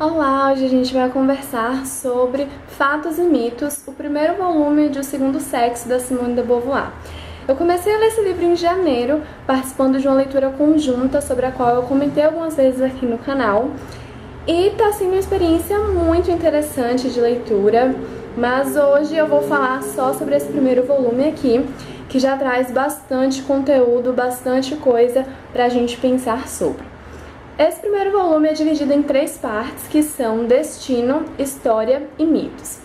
Olá, hoje a gente vai conversar sobre Fatos e Mitos, o primeiro volume de O Segundo Sexo, da Simone de Beauvoir. Eu comecei a ler esse livro em janeiro, participando de uma leitura conjunta sobre a qual eu comentei algumas vezes aqui no canal. E está sendo uma experiência muito interessante de leitura, mas hoje eu vou falar só sobre esse primeiro volume aqui, que já traz bastante conteúdo, bastante coisa para a gente pensar sobre. Esse primeiro volume é dividido em 3 partes, que são Destino, História e Mitos.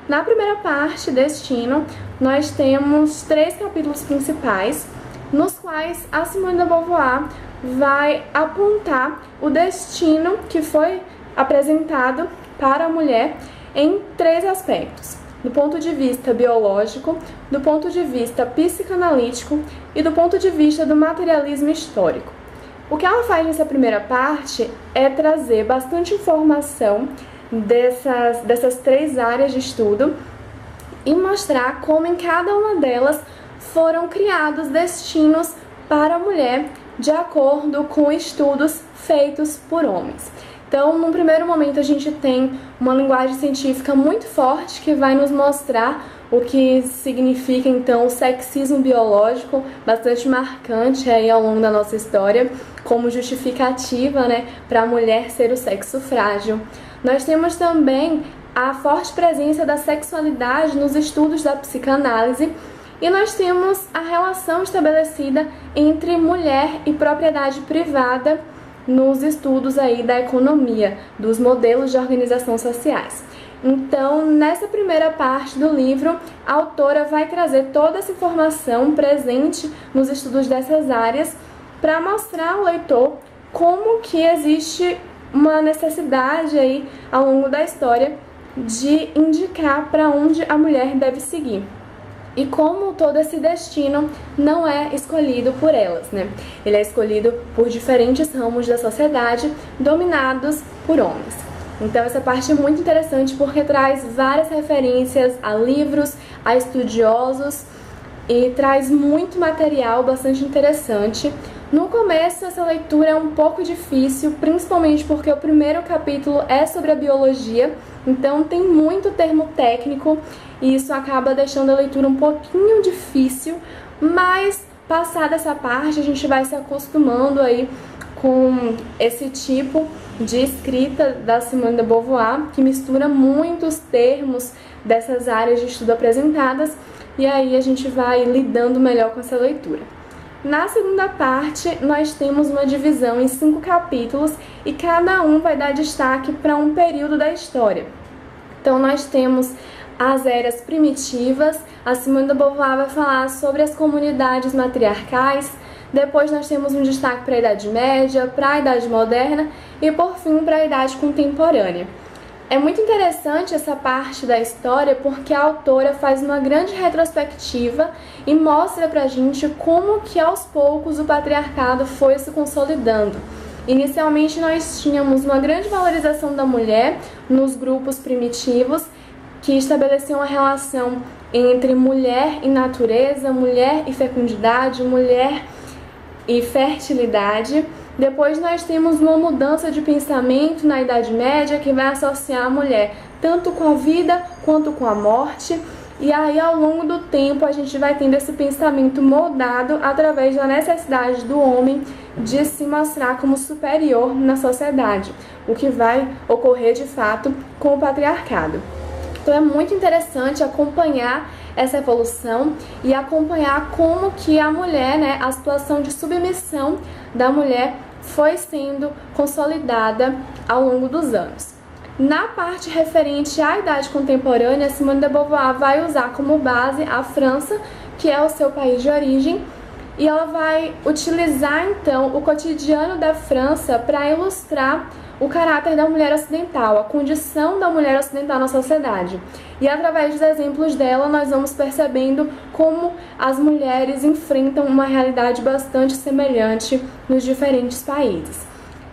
Na primeira parte, Destino, nós temos 3 capítulos principais, nos quais a Simone de Beauvoir vai apontar o destino que foi apresentado para a mulher em 3 aspectos: do ponto de vista biológico, do ponto de vista psicanalítico e do ponto de vista do materialismo histórico. O que ela faz nessa primeira parte é trazer bastante informação dessas 3 áreas de estudo e mostrar como em cada uma delas foram criados destinos para a mulher de acordo com estudos feitos por homens. Então, num primeiro momento, a gente tem uma linguagem científica muito forte que vai nos mostrar o que significa, então, o sexismo biológico, bastante marcante aí ao longo da nossa história, como justificativa, para a mulher ser o sexo frágil. Nós temos também a forte presença da sexualidade nos estudos da psicanálise, e nós temos a relação estabelecida entre mulher e propriedade privada nos estudos aí da economia, dos modelos de organização sociais. Então, nessa primeira parte do livro, a autora vai trazer toda essa informação presente nos estudos dessas áreas para mostrar ao leitor como que existe uma necessidade aí ao longo da história de indicar para onde a mulher deve seguir. E como todo esse destino não é escolhido por elas, Ele é escolhido por diferentes ramos da sociedade dominados por homens. Então essa parte é muito interessante porque traz várias referências a livros, a estudiosos e traz muito material bastante interessante. No começo essa leitura é um pouco difícil, principalmente porque o primeiro capítulo é sobre a biologia, então tem muito termo técnico e isso acaba deixando a leitura um pouquinho difícil, mas passada essa parte a gente vai se acostumando aí com esse tipo de escrita da Simone de Beauvoir, que mistura muitos termos dessas áreas de estudo apresentadas, e aí a gente vai lidando melhor com essa leitura. Na segunda parte, nós temos uma divisão em 5 capítulos e cada um vai dar destaque para um período da história. Então nós temos as eras primitivas, a Simone de Beauvoir vai falar sobre as comunidades matriarcais, depois nós temos um destaque para a Idade Média, para a Idade Moderna e por fim para a Idade Contemporânea. É muito interessante essa parte da história porque a autora faz uma grande retrospectiva e mostra pra gente como que aos poucos o patriarcado foi se consolidando. Inicialmente nós tínhamos uma grande valorização da mulher nos grupos primitivos que estabeleciam uma relação entre mulher e natureza, mulher e fecundidade, mulher e fertilidade. Depois nós temos uma mudança de pensamento na Idade Média que vai associar a mulher tanto com a vida quanto com a morte. E aí ao longo do tempo a gente vai tendo esse pensamento moldado através da necessidade do homem de se mostrar como superior na sociedade, o que vai ocorrer de fato com o patriarcado. Então é muito interessante acompanhar essa evolução e acompanhar como que a mulher, a situação de submissão da mulher foi sendo consolidada ao longo dos anos. Na parte referente à Idade Contemporânea, Simone de Beauvoir vai usar como base a França, que é o seu país de origem, e ela vai utilizar então o cotidiano da França para ilustrar o caráter da mulher ocidental, a condição da mulher ocidental na sociedade. E através dos exemplos dela, nós vamos percebendo como as mulheres enfrentam uma realidade bastante semelhante nos diferentes países.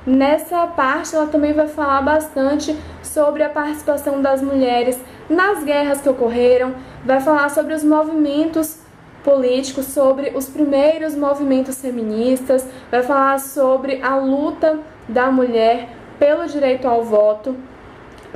Nessa parte, ela também vai falar bastante sobre a participação das mulheres nas guerras que ocorreram, vai falar sobre os movimentos políticos, sobre os primeiros movimentos feministas, vai falar sobre a luta da mulher pelo direito ao voto,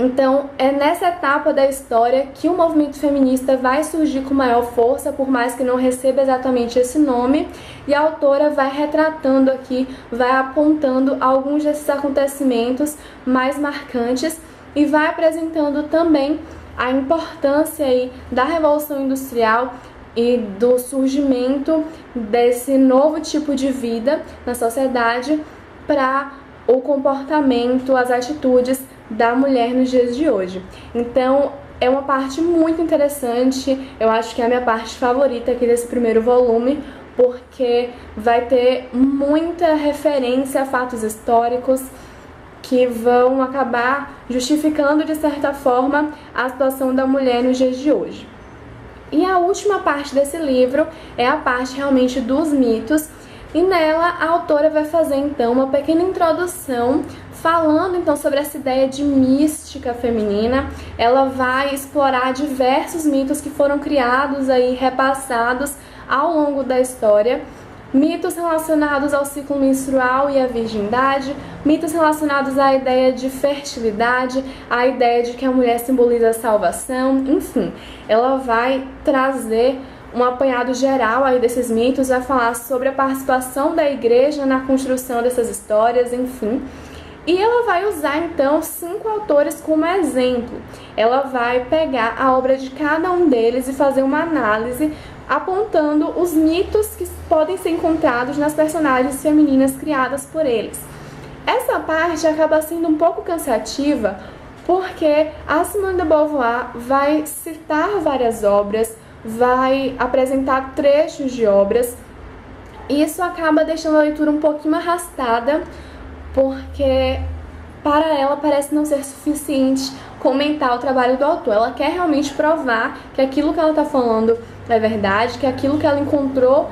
Então, é nessa etapa da história que o movimento feminista vai surgir com maior força, por mais que não receba exatamente esse nome, e a autora vai retratando aqui, vai apontando alguns desses acontecimentos mais marcantes e vai apresentando também a importância aí da Revolução Industrial e do surgimento desse novo tipo de vida na sociedade para o comportamento, as atitudes da mulher nos dias de hoje. Então, é uma parte muito interessante, eu acho que é a minha parte favorita aqui desse primeiro volume, porque vai ter muita referência a fatos históricos que vão acabar justificando, de certa forma, a situação da mulher nos dias de hoje. E a última parte desse livro é a parte realmente dos mitos, e nela a autora vai fazer então uma pequena introdução falando então sobre essa ideia de mística feminina. Ela vai explorar diversos mitos que foram criados aí, repassados ao longo da história. Mitos relacionados ao ciclo menstrual e à virgindade, mitos relacionados à ideia de fertilidade, à ideia de que a mulher simboliza a salvação, enfim. Ela vai trazer um apanhado geral aí desses mitos, vai falar sobre a participação da igreja na construção dessas histórias, enfim. E ela vai usar então 5 autores como exemplo. Ela vai pegar a obra de cada um deles e fazer uma análise apontando os mitos que podem ser encontrados nas personagens femininas criadas por eles. Essa parte acaba sendo um pouco cansativa porque a Simone de Beauvoir vai citar várias obras, vai apresentar trechos de obras, e isso acaba deixando a leitura um pouquinho arrastada, porque para ela parece não ser suficiente comentar o trabalho do autor. Ela quer realmente provar que aquilo que ela está falando é verdade, que aquilo que ela encontrou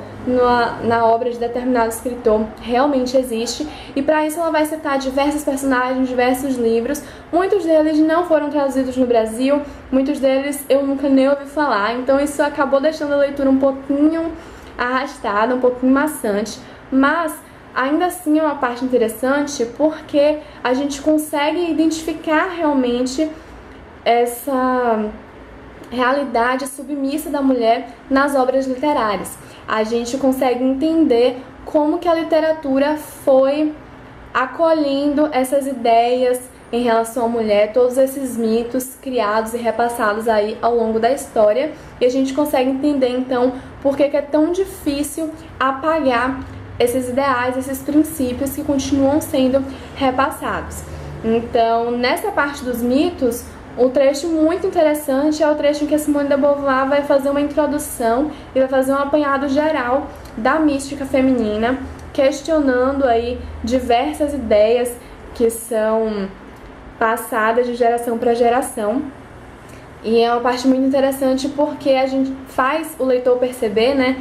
na obra de determinado escritor realmente existe, e para isso ela vai citar diversos personagens, diversos livros. Muitos deles não foram traduzidos no Brasil, muitos deles eu nunca nem ouvi falar, então isso acabou deixando a leitura um pouquinho arrastada, um pouquinho maçante, mas ainda assim é uma parte interessante porque a gente consegue identificar realmente essa realidade submissa da mulher nas obras literárias. A gente consegue entender como que a literatura foi acolhendo essas ideias em relação à mulher, todos esses mitos criados e repassados aí ao longo da história, e a gente consegue entender então por que é tão difícil apagar esses ideais, esses princípios que continuam sendo repassados. Então, nessa parte dos mitos, um trecho muito interessante é o trecho em que a Simone de Beauvoir vai fazer uma introdução e vai fazer um apanhado geral da mística feminina, questionando aí diversas ideias que são passadas de geração para geração. E é uma parte muito interessante porque a gente faz o leitor perceber, né,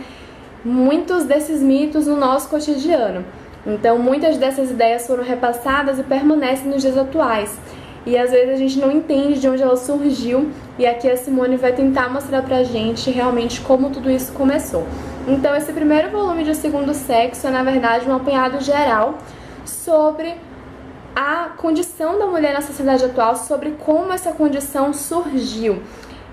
muitos desses mitos no nosso cotidiano. Então, muitas dessas ideias foram repassadas e permanecem nos dias atuais. E às vezes a gente não entende de onde ela surgiu, e aqui a Simone vai tentar mostrar pra gente realmente como tudo isso começou. Então esse primeiro volume de O Segundo Sexo é na verdade um apanhado geral sobre a condição da mulher na sociedade atual, sobre como essa condição surgiu.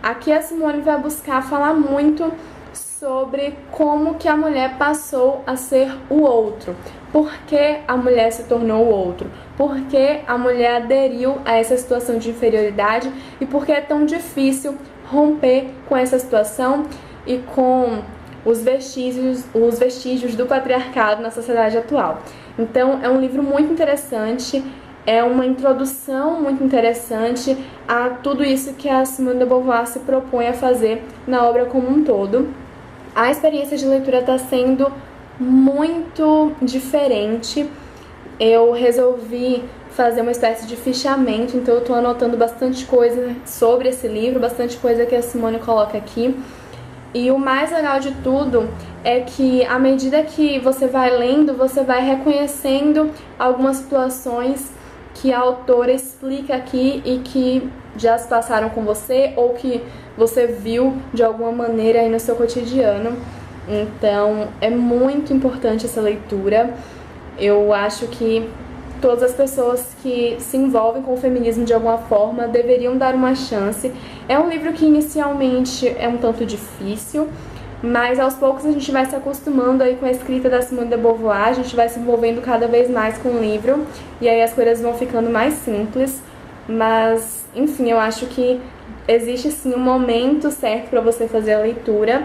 Aqui a Simone vai buscar falar muito sobre como que a mulher passou a ser o outro, por que a mulher se tornou o outro, por que a mulher aderiu a essa situação de inferioridade e por que é tão difícil romper com essa situação e com os vestígios do patriarcado na sociedade atual. Então é um livro muito interessante, é uma introdução muito interessante a tudo isso que a Simone de Beauvoir se propõe a fazer na obra como um todo. A experiência de leitura está sendo muito diferente. Eu resolvi fazer uma espécie de fichamento, então eu estou anotando bastante coisa sobre esse livro, bastante coisa que a Simone coloca aqui. E o mais legal de tudo é que à medida que você vai lendo, você vai reconhecendo algumas situações que a autora explica aqui e que já se passaram com você ou que você viu de alguma maneira aí no seu cotidiano. Então é muito importante essa leitura. Eu acho que todas as pessoas que se envolvem com o feminismo de alguma forma deveriam dar uma chance. É um livro que inicialmente é um tanto difícil, mas aos poucos a gente vai se acostumando aí com a escrita da Simone de Beauvoir, a gente vai se envolvendo cada vez mais com o livro, e aí as coisas vão ficando mais simples. Mas, enfim, eu acho que existe sim um momento certo para você fazer a leitura.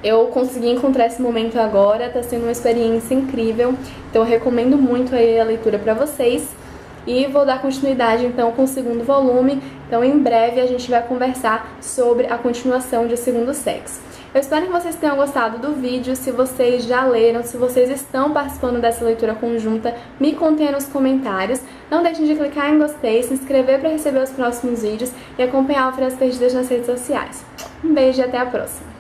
Eu consegui encontrar esse momento agora, tá sendo uma experiência incrível, então eu recomendo muito aí a leitura para vocês. E vou dar continuidade então com o segundo volume, então em breve a gente vai conversar sobre a continuação de O Segundo Sexo. Eu espero que vocês tenham gostado do vídeo. Se vocês já leram, se vocês estão participando dessa leitura conjunta, me contem nos comentários. Não deixem de clicar em gostei, se inscrever para receber os próximos vídeos e acompanhar o Freiras Perdidas nas redes sociais. Um beijo e até a próxima!